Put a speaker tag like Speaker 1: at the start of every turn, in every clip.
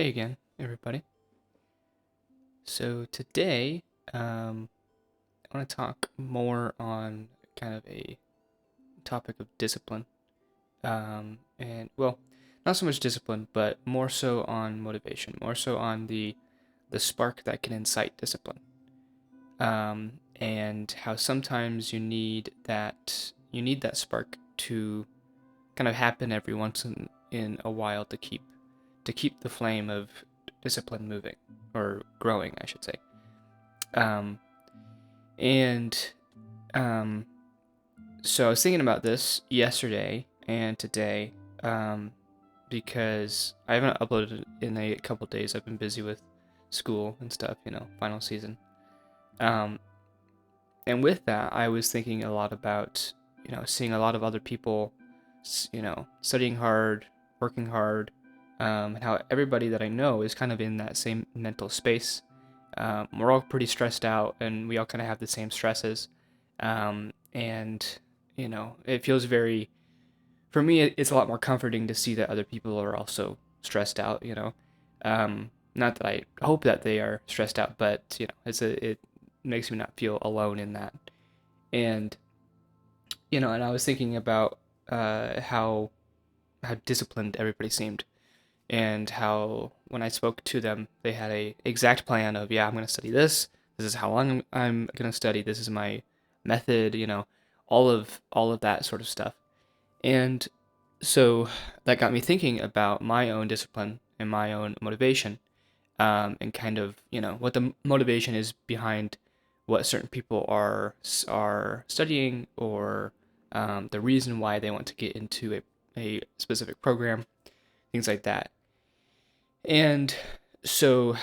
Speaker 1: Hey again, everybody. So today, I want to talk more on kind of a topic of discipline. And well, not so much discipline, but more so on motivation, more so on the spark that can incite discipline. And how sometimes you need that spark to kind of happen every once in a while to keep the flame of discipline moving or growing, I should say. Um, and um, so I was thinking about this yesterday and today because I haven't uploaded in a couple days. I've been busy with school and stuff, final season. Um, and with that, I was thinking a lot about, seeing a lot of other people, studying hard, working hard, and how everybody that I know is kind of in that same mental space. We're all pretty stressed out, and we all kind of have the same stresses. And it feels very, for me, it's a lot more comforting to see that other people are also stressed out. Not that I hope that they are stressed out, but it makes me not feel alone in that. And and I was thinking about how disciplined everybody seemed, and how when I spoke to them, they had a exact plan of, yeah, I'm going to study this. This is how long I'm going to study. This is my method. All of that sort of stuff. And so that got me thinking about my own discipline and my own motivation, and kind of what the motivation is behind what certain people are studying, or the reason why they want to get into a specific program, things like that. And so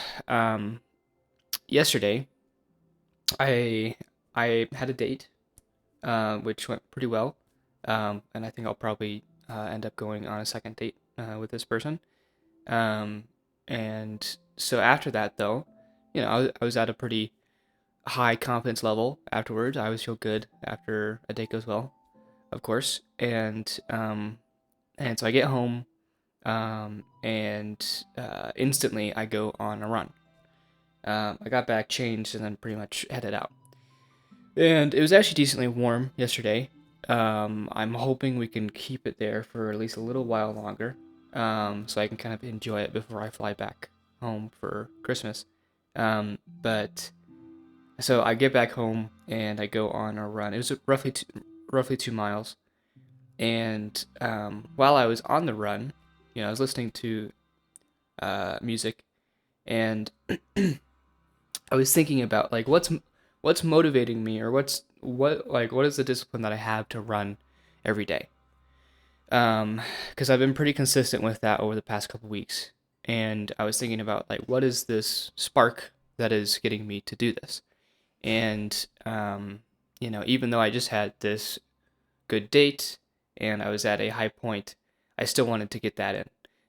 Speaker 1: yesterday, I I had a date, which went pretty well, and I think I'll probably end up going on a second date with this person. Um, and so after that, though, I was at a pretty high confidence level afterwards. I always feel good after a date goes well, of course. And so I get home, and instantly I go on a run. I got back, changed, and then pretty much headed out. And it was actually decently warm yesterday. I'm hoping we can keep it there for at least a little while longer, so I can kind of enjoy it before I fly back home for Christmas. But so I get back home and I go on a run. It was roughly 2 miles. And while I was on the run, I was listening to music, and I was thinking about like what's motivating me, or what is the discipline that I have to run every day. Because I've been pretty consistent with that over the past couple weeks, and I was thinking about like what is this spark that is getting me to do this. And even though I just had this good date and I was at a high point, I still wanted to get that in,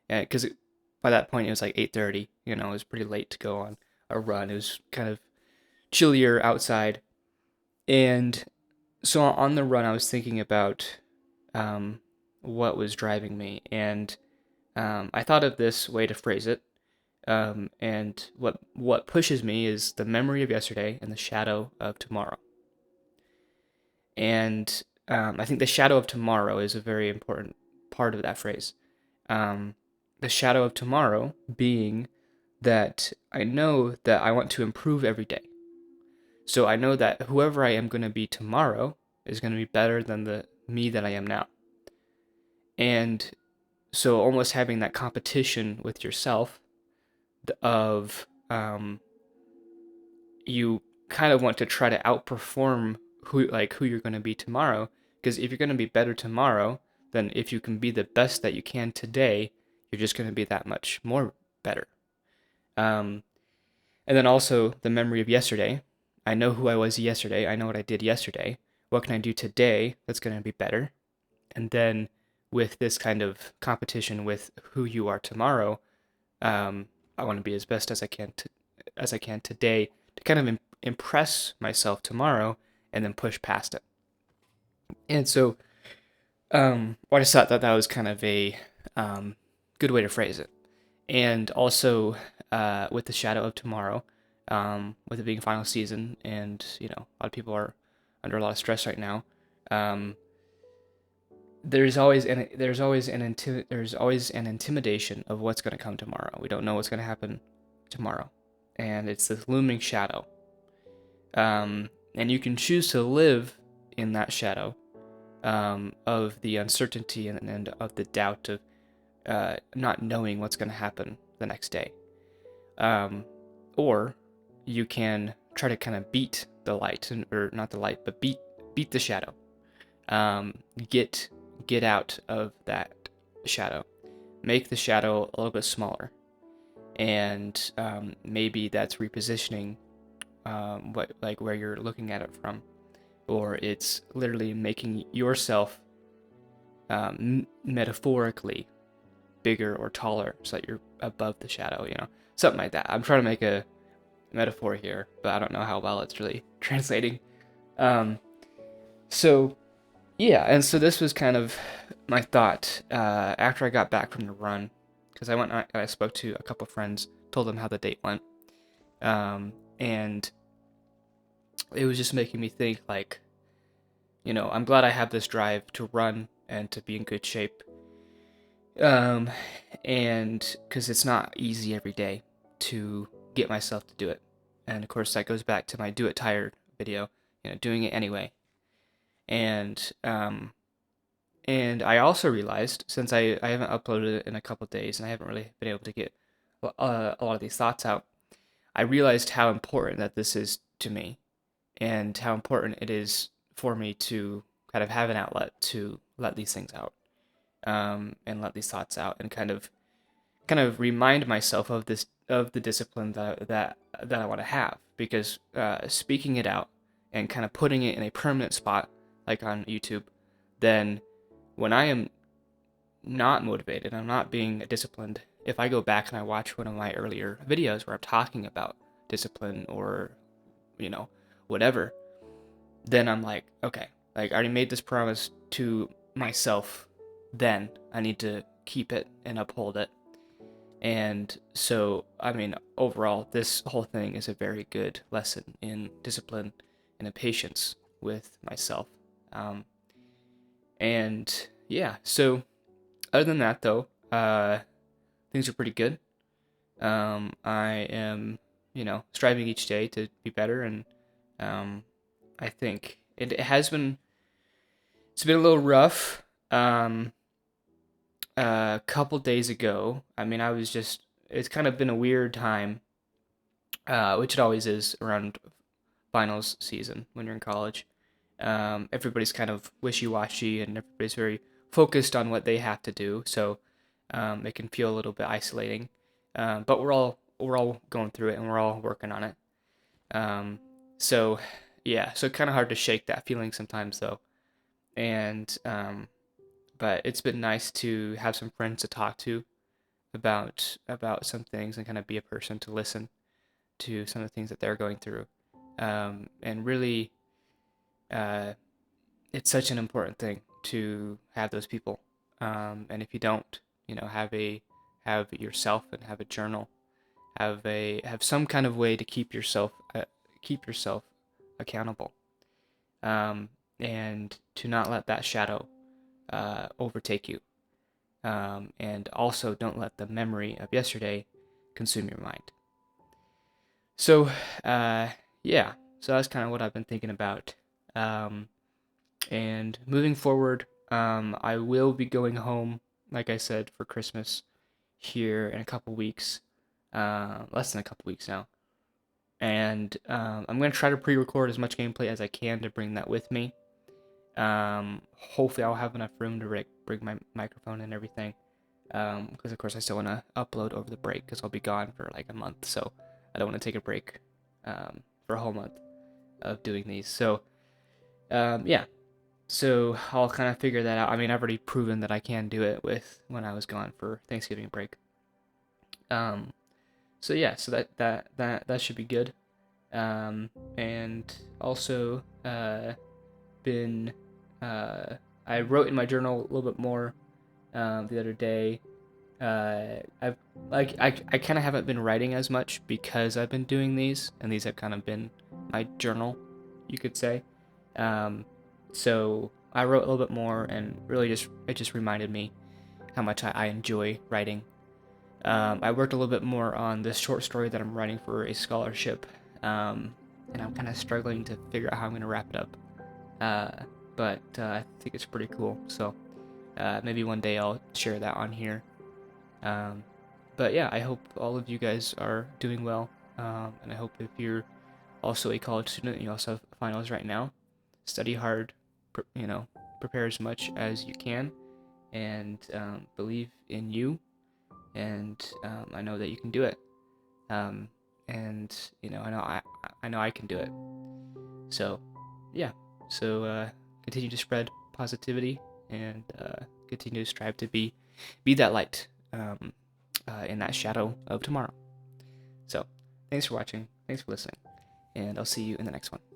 Speaker 1: and because by that point it was like 8:30. It was pretty late to go on a run. It was kind of chillier outside. And so on the run, I was thinking about um, what was driving me, and I thought of this way to phrase it. And what pushes me is the memory of yesterday and the shadow of tomorrow. And I think the shadow of tomorrow is a very important part of that phrase. Um, the shadow of tomorrow being that I know that I want to improve every day. So I know that whoever I am going to be tomorrow is going to be better than the me that I am now. And so almost having that competition with yourself of you kind of want to try to outperform who you're going to be tomorrow, because if you're going to be better tomorrow, then if you can be the best that you can today, you're just going to be that much more better. Um, and then also the memory of yesterday. I know who I was yesterday. I know what I did yesterday. What can I do today that's going to be better? And then with this kind of competition with who you are tomorrow, I want to be as best as I can today to kind of impress myself tomorrow, and then push past it. And so, I just thought that that was kind of a good way to phrase it. And also with the shadow of tomorrow, with it being final season, and a lot of people are under a lot of stress right now. Um, there's always an intimidation of what's going to come tomorrow. We don't know what's going to happen tomorrow, and it's this looming shadow. And you can choose to live in that shadow, of the uncertainty and of the doubt of not knowing what's going to happen the next day. Or you can try to kind of beat the light, or not the light, but beat the shadow. Um, get get out of that shadow. Make the shadow a little bit smaller, and maybe that's repositioning, what like where you're looking at it from, or it's literally making yourself, metaphorically bigger or taller so that you're above the shadow, something like that. I'm trying to make a metaphor here, but I don't know how well it's really translating. Um, so yeah, and so this was kind of my thought after I got back from the run, because I spoke to a couple friends, told them how the date went, and it was just making me think, like, I'm glad I have this drive to run and to be in good shape, um, and because it's not easy every day to get myself to do it, and of course that goes back to my "Do It Tired" video, doing it anyway, and I also realized, since I haven't uploaded it in a couple days and I haven't really been able to get a lot of these thoughts out, I realized how important that this is to me, and how important it is for me to kind of have an outlet to let these things out, and let these thoughts out, and kind of remind myself of the discipline that I want to have, because speaking it out and kind of putting it in a permanent spot, like on YouTube, then when I am not motivated, I'm not being disciplined. If I go back and I watch one of my earlier videos where I'm talking about discipline, or you know whatever, then I'm like, okay, like I already made this promise to myself, then I need to keep it and uphold it. And so, I mean, overall, this whole thing is a very good lesson in discipline and in patience with myself. Um, and yeah, so other than that, though, things are pretty good. I am, striving each day to be better, and um, I think it's been a little rough. A couple days ago, I mean, it's kind of been a weird time, which it always is around finals season when you're in college. Everybody's kind of wishy-washy, and everybody's very focused on what they have to do, so it can feel a little bit isolating. But we're all going through it, and we're all working on it. Um, so yeah, so kind of hard to shake that feeling sometimes, though. And but it's been nice to have some friends to talk to about some things, and kind of be a person to listen to some of the things that they're going through. And really, uh, it's such an important thing to have those people. And if you don't, have yourself, and have a journal, have some kind of way to keep yourself accountable, um, and to not let that shadow overtake you. And also, don't let the memory of yesterday consume your mind. So, yeah, so that's kind of what I've been thinking about. Um, and moving forward, I will be going home, like I said, for Christmas here in a couple weeks, less than a couple weeks now. And I'm going to try to pre record as much gameplay as I can to bring that with me. Hopefully, I'll have enough room to bring my microphone and everything. Because, of course, I still want to upload over the break, because I'll be gone for like a month. So I don't want to take a break for a whole month of doing these. So, yeah. So I'll kind of figure that out. I mean, I've already proven that I can do it with when I was gone for Thanksgiving break. Um, so yeah, so that should be good. And also, been I wrote in my journal a little bit more the other day, I've I kind of haven't been writing as much because I've been doing these, and these have kind of been my journal, you could say. Um, so I wrote a little bit more, and really it just reminded me how much I enjoy writing. I worked a little bit more on this short story that I'm writing for a scholarship, and I'm kind of struggling to figure out how I'm going to wrap it up. But I think it's pretty cool. So maybe one day I'll share that on here. Um, but yeah, I hope all of you guys are doing well. And I hope if you're also a college student and you also have finals right now, study hard, prepare as much as you can, and believe in you. And I know that you can do it. Um, and I know I can do it. So yeah, so continue to spread positivity and continue to strive to be that light in that shadow of tomorrow. So thanks for watching, thanks for listening, and I'll see you in the next one.